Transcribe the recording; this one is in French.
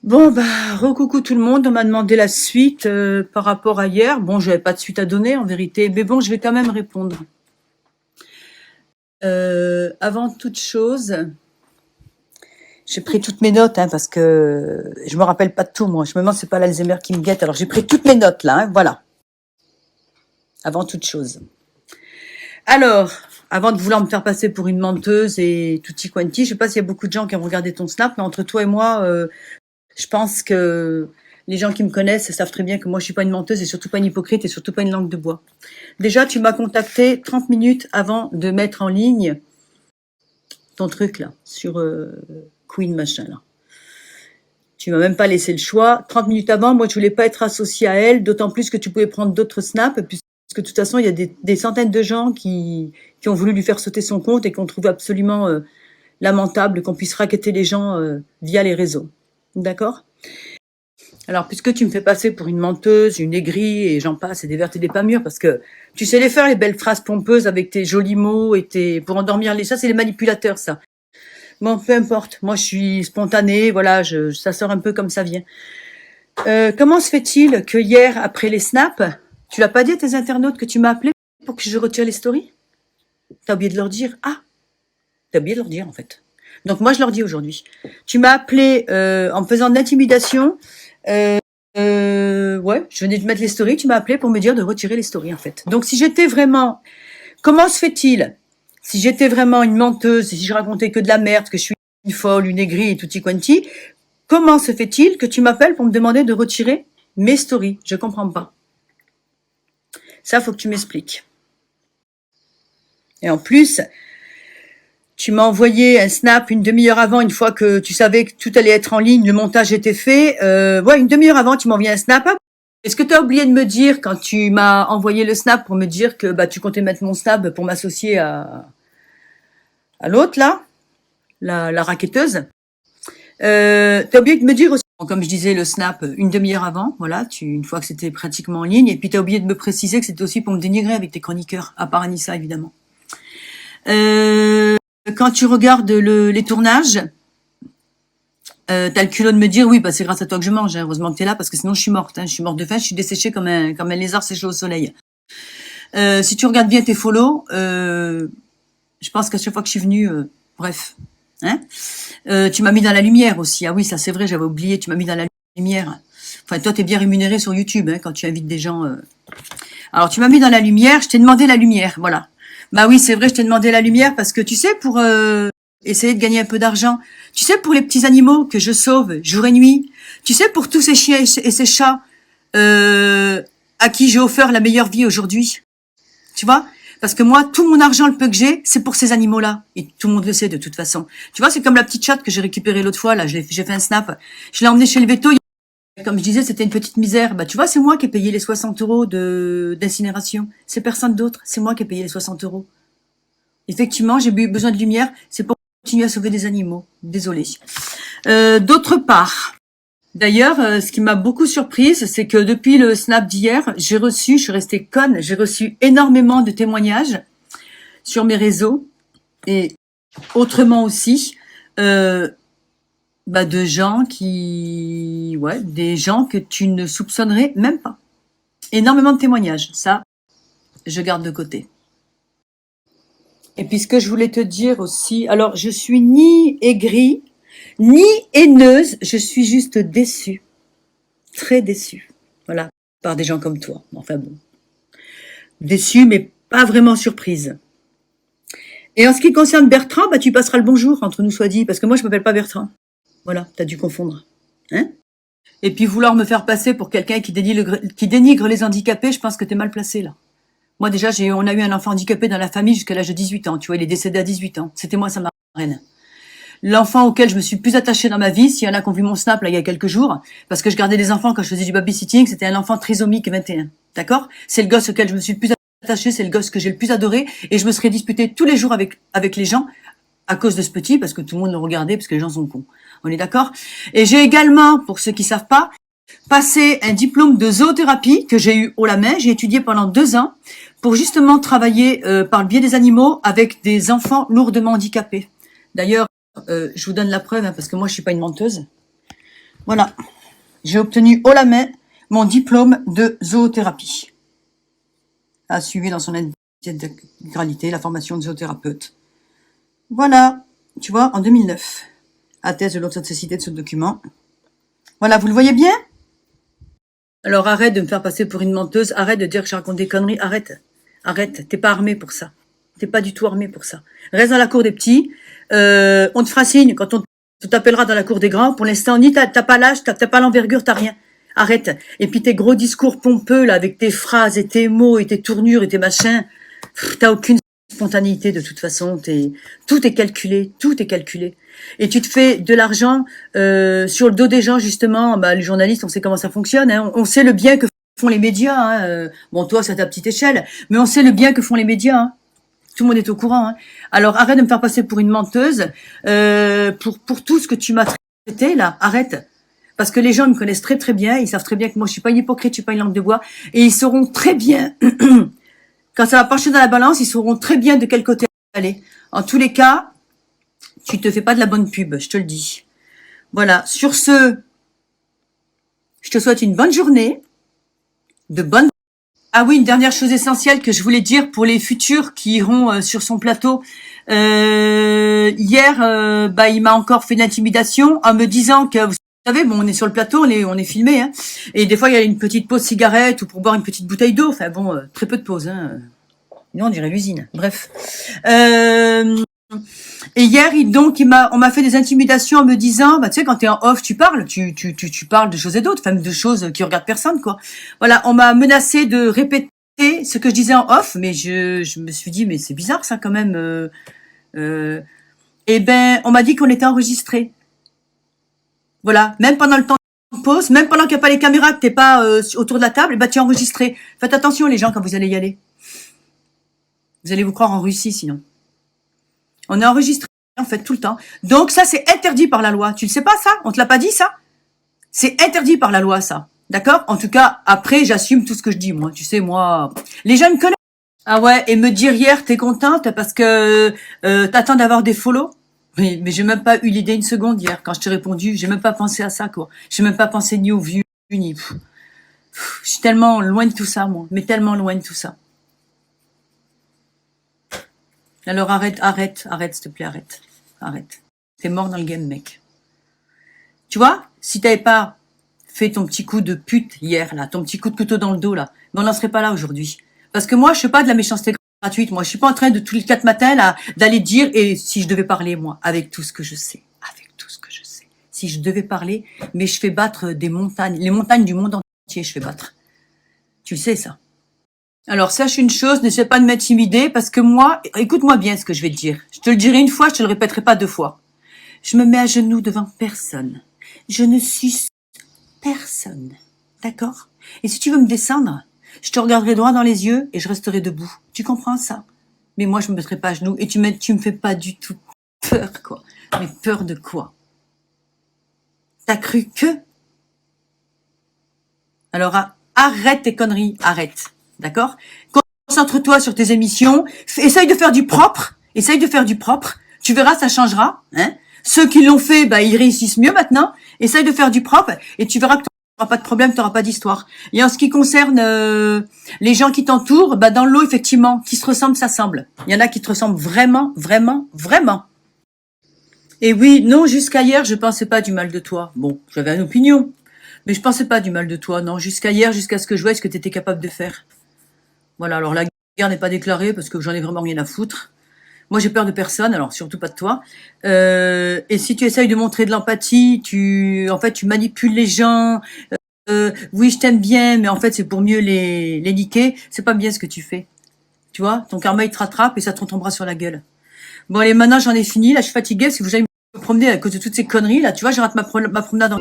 Bon, bah, recoucou tout le monde. On m'a demandé la suite par rapport à hier. Bon, je n'avais pas de suite à donner en vérité, mais bon, je vais quand même répondre. Avant toute chose, j'ai pris toutes mes notes parce que je me rappelle pas de tout, moi. Je me demande si c'est pas l'Alzheimer qui me guette. Alors, j'ai pris toutes mes notes là, voilà. Avant toute chose. Alors, avant de vouloir me faire passer pour une menteuse et tutti quanti, je sais pas s'il y a beaucoup de gens qui ont regardé ton snap, mais entre toi et moi, je pense que les gens qui me connaissent savent très bien que moi, je suis pas une menteuse et surtout pas une hypocrite et surtout pas une langue de bois. Déjà, tu m'as contacté 30 minutes avant de mettre en ligne ton truc là, sur Queen machin là. Tu m'as même pas laissé le choix. 30 minutes avant, moi, je voulais pas être associée à elle, d'autant plus que tu pouvais prendre d'autres snaps, puisque de toute façon, il y a des centaines de gens qui ont voulu lui faire sauter son compte et qu'on trouve absolument lamentable qu'on puisse racketter les gens via les réseaux. D'accord ? Alors, puisque tu me fais passer pour une menteuse, une aigrie, et j'en passe, et des vertes et des pas mûres, parce que tu sais les faire, les belles phrases pompeuses avec tes jolis mots et pour endormir les... Ça, c'est les manipulateurs, ça. Bon, peu importe. Moi, je suis spontanée, voilà, ça sort un peu comme ça vient. Comment se fait-il que hier, après les snaps, tu l'as pas dit à tes internautes que tu m'as appelé pour que je retire les stories? T'as oublié de leur dire? Ah, t'as oublié de leur dire, en fait. Donc, moi, je leur dis aujourd'hui. Tu m'as appelé en me faisant de l'intimidation. Ouais, je venais de mettre les stories, tu m'as appelé pour me dire de retirer les stories, en fait. Donc, si j'étais vraiment... Comment se fait-il, si j'étais vraiment une menteuse, si je racontais que de la merde, que je suis une folle, une aigrie et tutti quanti, comment se fait-il que tu m'appelles pour me demander de retirer mes stories? Je comprends pas. Ça, faut que tu m'expliques. Et en plus, tu m'as envoyé un snap une demi-heure avant, une fois que tu savais que tout allait être en ligne, le montage était fait. Ouais, une demi-heure avant, tu m'as envoyé un snap. Est-ce que tu as oublié de me dire, quand tu m'as envoyé le snap pour me dire que tu comptais mettre mon snap pour m'associer à l'autre, là, la racketteuse, t'as oublié de me dire aussi, comme je disais, le snap une demi-heure avant, voilà, une fois que c'était pratiquement en ligne, et puis t'as oublié de me préciser que c'était aussi pour me dénigrer avec tes chroniqueurs, à part Anissa, évidemment. Quand tu regardes les tournages, t'as le culot de me dire, oui, c'est grâce à toi que je mange, hein, heureusement que t'es là, parce que sinon je suis morte, je suis morte de faim, je suis desséchée comme un lézard séché au soleil. Si tu regardes bien tes follow, je pense qu'à chaque fois que je suis venue, bref, tu m'as mis dans la lumière aussi. Ah oui, ça c'est vrai, j'avais oublié, tu m'as mis dans la lumière. Enfin, toi, t'es bien rémunéré sur YouTube quand tu invites des gens. Alors, tu m'as mis dans la lumière, je t'ai demandé la lumière, voilà. Bah oui, c'est vrai, je t'ai demandé la lumière parce que, tu sais, pour essayer de gagner un peu d'argent, tu sais, pour les petits animaux que je sauve jour et nuit, tu sais, pour tous ces chiens et ces chats à qui j'ai offert la meilleure vie aujourd'hui, tu vois, parce que moi, tout mon argent, le peu que j'ai, c'est pour ces animaux-là. Et tout le monde le sait, de toute façon. Tu vois, c'est comme la petite chatte que j'ai récupérée l'autre fois, là. J'ai fait un snap. Je l'ai emmenée chez le veto. Comme je disais, c'était une petite misère. Tu vois, c'est moi qui ai payé les 60 € d'incinération. C'est personne d'autre. C'est moi qui ai payé les 60 €. Effectivement, j'ai eu besoin de lumière. C'est pour continuer à sauver des animaux. Désolée. D'autre part, d'ailleurs, ce qui m'a beaucoup surprise, c'est que depuis le snap d'hier, je suis restée conne, j'ai reçu énormément de témoignages sur mes réseaux et autrement aussi, de gens des gens que tu ne soupçonnerais même pas. Énormément de témoignages, ça, je garde de côté. Et puis ce que je voulais te dire aussi, alors je suis ni aigrie, ni haineuse, je suis juste déçue. Très déçue. Voilà, par des gens comme toi. Enfin bon. Déçue, mais pas vraiment surprise. Et en ce qui concerne Bertrand, tu passeras le bonjour, entre nous soit dit, parce que moi je m'appelle pas Bertrand. Voilà, t'as dû confondre. Et puis vouloir me faire passer pour quelqu'un qui dénigre les handicapés, je pense que t'es mal placé là. Moi déjà, on a eu un enfant handicapé dans la famille jusqu'à l'âge de 18 ans. Tu vois, il est décédé à 18 ans. C'était moi, sa marraine. L'enfant auquel je me suis le plus attachée dans ma vie, s'il y en a qui ont vu mon snap là il y a quelques jours, parce que je gardais des enfants quand je faisais du babysitting, c'était un enfant trisomique 21. D'accord? C'est le gosse auquel je me suis le plus attachée, c'est le gosse que j'ai le plus adoré, et je me serais disputée tous les jours avec les gens à cause de ce petit, parce que tout le monde le regardait, parce que les gens sont cons. On est d'accord? Et j'ai également, pour ceux qui savent pas, passé un diplôme de zoothérapie que j'ai eu haut la main. J'ai étudié pendant 2 ans pour justement travailler par le biais des animaux avec des enfants lourdement handicapés. D'ailleurs, je vous donne la preuve parce que moi je suis pas une menteuse. Voilà. J'ai obtenu haut la main mon diplôme de zoothérapie. A suivi dans son intégralité la formation de zoothérapeute. Voilà. Tu vois, en 2009. Atteste de l'authenticité de ce document. Voilà, vous le voyez bien? Alors arrête de me faire passer pour une menteuse, arrête de dire que je raconte des conneries, arrête. Arrête, t'es pas armé pour ça. T'es pas du tout armé pour ça. Reste dans la cour des petits, on te fera signe quand on t'appellera dans la cour des grands. Pour l'instant, ni t'as pas l'âge, t'as pas l'envergure, t'as rien. Arrête. Et puis tes gros discours pompeux, là, avec tes phrases et tes mots et tes tournures et tes machins, t'as aucune spontanéité de toute façon. Tout est calculé, tout est calculé. Et tu te fais de l'argent sur le dos des gens, justement. Bah, les journalistes, on sait comment ça fonctionne. Hein. On sait le bien que font les médias. Hein. Bon, toi, c'est à ta petite échelle. Mais on sait le bien que font les médias. Hein. Tout le monde est au courant. Hein. Alors, arrête de me faire passer pour une menteuse. Pour tout ce que tu m'as traité, là, arrête. Parce que les gens me connaissent très très bien. Ils savent très bien que moi, je suis pas une hypocrite, je suis pas une langue de bois. Et ils sauront très bien, quand ça va pencher dans la balance, ils sauront très bien de quel côté aller. En tous les cas, tu te fais pas de la bonne pub, je te le dis. Voilà. Sur ce, je te souhaite une bonne journée, de bonnes. Ah oui, une dernière chose essentielle que je voulais dire pour les futurs qui iront sur son plateau. Hier, il m'a encore fait de l'intimidation en me disant que, vous savez, bon, on est sur le plateau, on est filmé, hein, et des fois il y a une petite pause cigarette ou pour boire une petite bouteille d'eau. Enfin bon, très peu de pause. Hein. Non, on dirait l'usine. Bref. Et hier, on m'a fait des intimidations en me disant, bah, tu sais, quand t'es en off, tu parles de choses et d'autres, enfin, de choses qui regardent personne, quoi. Voilà, on m'a menacé de répéter ce que je disais en off, mais je me suis dit, mais c'est bizarre, ça, quand même. Eh ben, on m'a dit qu'on était enregistré. Voilà, même pendant le temps de pause, même pendant qu'il n'y a pas les caméras, que t'es pas autour de la table, bah, tu es enregistré. Faites attention, les gens, quand vous allez y aller. Vous allez vous croire en Russie, sinon. On est enregistré, en fait, tout le temps. Donc, ça, c'est interdit par la loi. Tu le sais pas, ça? On te l'a pas dit, ça? C'est interdit par la loi, ça. D'accord? En tout cas, après, j'assume tout ce que je dis, moi. Tu sais, moi, les gens me connaissent. Ah ouais, et me dire hier, t'es contente parce que t'attends d'avoir des follow? Mais j'ai même pas eu l'idée une seconde hier. Quand je t'ai répondu, j'ai même pas pensé à ça, quoi. J'ai même pas pensé ni aux vues, ni... Je suis tellement loin de tout ça, moi. Mais tellement loin de tout ça. Alors arrête, s'il te plaît, arrête. T'es mort dans le game, mec. Tu vois, si t'avais pas fait ton petit coup de pute hier, là, ton petit coup de couteau dans le dos, là, ben on n'en serait pas là aujourd'hui. Parce que moi, je fais pas de la méchanceté gratuite. Moi, je suis pas en train de tous les 4 matins, là, d'aller dire, et si je devais parler, moi, avec tout ce que je sais, si je devais parler, mais je fais battre des montagnes, les montagnes du monde entier, je fais battre. Tu le sais, ça. Alors, sache une chose, n'essaie pas de m'intimider parce que moi, écoute-moi bien ce que je vais te dire. Je te le dirai une fois, je te le répéterai pas 2 fois. Je me mets à genoux devant personne. Je ne suis personne. D'accord? Et si tu veux me descendre, je te regarderai droit dans les yeux et je resterai debout. Tu comprends ça? Mais moi, je me mettrai pas à genoux et tu me fais pas du tout peur, quoi. Mais peur de quoi? T'as cru que? Alors, arrête tes conneries, arrête. D'accord? Concentre-toi sur tes émissions. Essaye de faire du propre. Tu verras, ça changera. Hein? Ceux qui l'ont fait, bah, ils réussissent mieux maintenant. Essaye de faire du propre et tu verras que tu n'auras pas de problème, tu n'auras pas d'histoire. Et en ce qui concerne les gens qui t'entourent, bah, dans l'eau, effectivement, qui se ressemblent, ça semble. Il y en a qui te ressemblent vraiment, vraiment, vraiment. Et oui, non, jusqu'à hier, je pensais pas du mal de toi. Bon, j'avais une opinion. Mais je pensais pas du mal de toi, non. Jusqu'à hier, jusqu'à ce que je voie ce que tu étais capable de faire. Voilà, alors la guerre n'est pas déclarée parce que j'en ai vraiment rien à foutre. Moi, j'ai peur de personne, alors surtout pas de toi. Et si tu essayes de montrer de l'empathie, tu manipules les gens. Oui, je t'aime bien, mais en fait, c'est pour mieux les niquer. C'est pas bien ce que tu fais. Tu vois, ton karma, il te rattrape et ça te retombera sur la gueule. Bon, allez, maintenant, j'en ai fini. Là, je suis fatiguée parce que vous allez me promener à cause de toutes ces conneries. Là, tu vois, je rate ma promenade en...